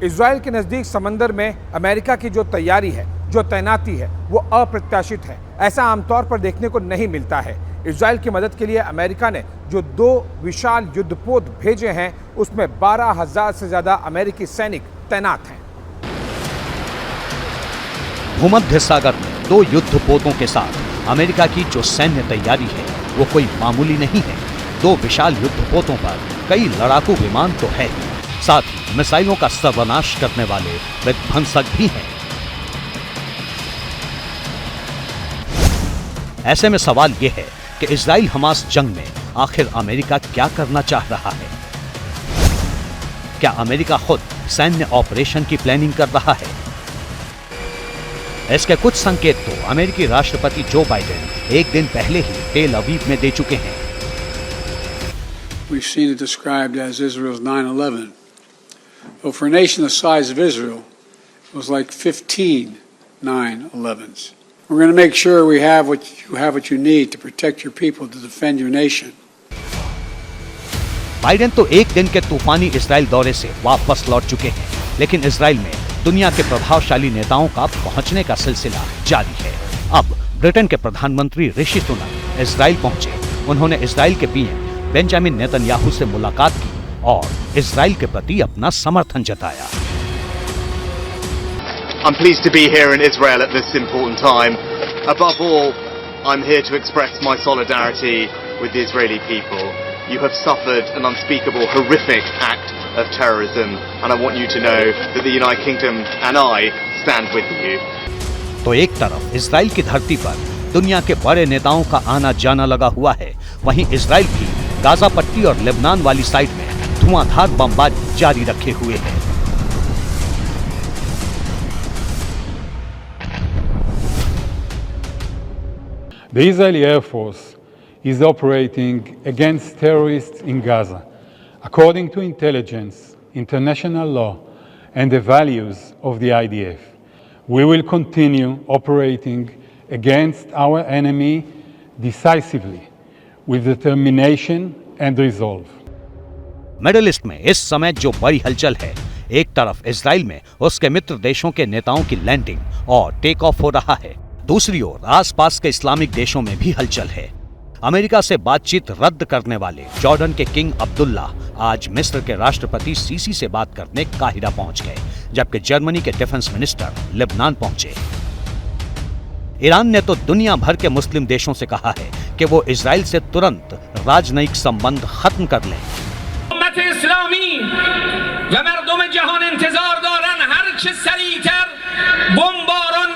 Israel के नज़दीक समंदर में अमेरिका की जो तैयारी है, जो तैनाती है, वो अप्रत्याशित है। ऐसा आमतौर पर देखने को नहीं मिलता है। इजराइल की मदद के लिए अमेरिका ने जो 2 विशाल युद्धपोत भेजे हैं, उसमें 12,000 से ज़्यादा अमेरिकी सैनिक तैनात हैं। भूमध्य सागर में 2 युद्धपोतों के साथ अमेरिका की जो सैन्य तैयारी है वो कोई मामूली नहीं है। 2 विशाल युद्धपोतों पर कई लड़ाकू विमान तो है ही, साथ ही मिसाइलों का सर्वनाश करने वाले विध्वंसक भी हैं। ऐसे में सवाल यह है कि इजराइल हमास जंग में आखिर अमेरिका क्या करना चाह रहा है? क्या अमेरिका खुद सैन्य ऑपरेशन की प्लानिंग कर रहा है? इसके कुछ संकेत तो अमेरिकी राष्ट्रपति जो बाइडेन एक दिन पहले ही टेल अवीव में दे चुके हैं। We've seen it described as Israel's 9/11. But for a nation the size of Israel, it was like 15 9/11s. We're going to make sure we have what you need to protect your people, to defend your nation. Biden तो एक दिन के तूफानी Israel दौरे से वापस लौट चुके हैं, लेकिन इजराइल में दुनिया के प्रभावशाली नेताओं का पहुंचने का सिलसिला जारी है। अब ब्रिटेन के प्रधानमंत्री ऋषि सुनक इजराइल पहुंचे। उन्होंने इजराइल के पीएम बेंजामिन नेतन्याहू से मुलाकात की और इजराइल के प्रति अपना समर्थन जताया। I'm pleased to be here in Israel at this important time. Above all, I'm here to express my solidarity with the Israeli people. You have suffered an unspeakable, horrific act of terrorism, and I want you to know that the United Kingdom and I stand with you. तो एक तरफ Israel की धरती पर दुनिया के बड़े नेताओं का आना जाना लगा हुआ है, वहीं इजराइल भी गाजा पट्टी और लेबनान वाली साइड में धुआंधार बमबारी जारी रखे हुए है। The Israeli Air Force is operating against terrorists in Gaza, according to intelligence, international law, and the values of the IDF. We will continue operating against our enemy decisively, with determination and resolve. Middle east में इस समय जो बड़ी हलचल है, एक तरफ Israel में उसके मित्र देशों के नेताओं की लैंडिंग और टेक ऑफ हो रहा है, दूसरी ओर आसपास के इस्लामिक देशों में भी हलचल है। अमेरिका से बातचीत रद्द करने वाले जॉर्डन के किंग अब्दुल्ला आज मिस्र के राष्ट्रपति सीसी से बात करने काहिरा पहुंच गए, जबकि जर्मनी के डिफेंस मिनिस्टर लेबनान पहुंचे। ईरान ने तो दुनिया भर के मुस्लिम देशों से कहा है कि वो इजराइल से तुरंत राजनयिक संबंध खत्म कर लें। उम्मत इस्लामी व मर्दम जहान इंतजार दारन हर चे सरीतर बमबारान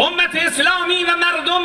उम्मत इस्लामी व मर्दम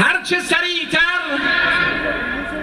हर चे सरीतर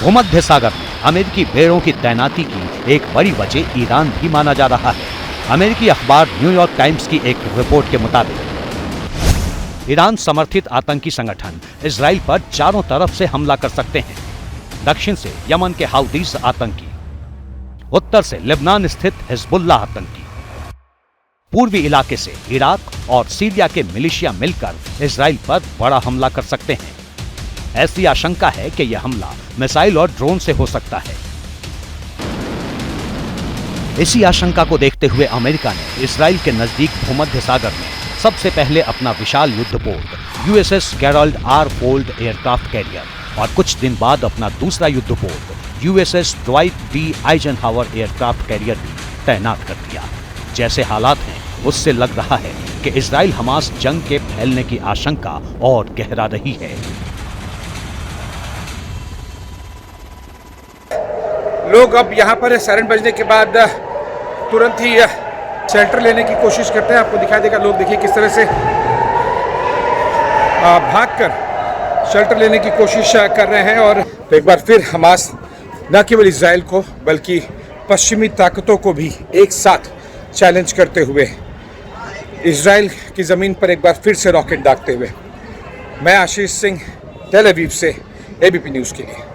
भूमध्य सागर में अमेरिकी बेड़ों की तैनाती की एक बड़ी वजह ईरान भी माना जा रहा है। अमेरिकी अखबार न्यूयॉर्क टाइम्स की एक रिपोर्ट के मुताबिक ईरान समर्थित आतंकी संगठन इजराइल पर चारों तरफ से हमला कर सकते हैं। दक्षिण से यमन के हाउदीस आतंकी, उत्तर से लेबनान स्थित हिजबुल्लाह आतंकी, पूर्वी इलाके से इराक और सीरिया के मिलिशिया मिलकर इजराइल पर बड़ा हमला कर सकते हैं। ऐसी आशंका है कि यह हमला मिसाइल और ड्रोन से हो सकता है। इसी आशंका को देखते हुए अमेरिका ने इजराइल के नजदीक भूमध्य सागर में सबसे पहले अपना विशाल युद्धपोत USS Gerald R Ford aircraft carrier और कुछ दिन बाद अपना दूसरा युद्धपोत USS Dwight D Eisenhower aircraft carrier भी तैनात कर दिया। जैसे हालात हैं उससे लग रहा है कि इजराइल हमास जंग के फैलने की आशंका और गहरा रही है। लोग अब यहाँ पर सायरन बजने के बाद तुरंत ही शेल्टर लेने की कोशिश करते हैं। आपको दिखाई देगा, लोग देखिए किस तरह से भागकर शेल्टर लेने की कोशिश कर रहे हैं। और तो एक बार फिर हमास न केवल इजराइल को बल्कि पश्चिमी ताकतों को भी एक साथ चैलेंज करते हुए इजराइल की ज़मीन पर एक बार फिर से रॉकेट दागते हुए। मैं आशीष सिंह, टेल अवीव से एबीपी न्यूज़ के लिए।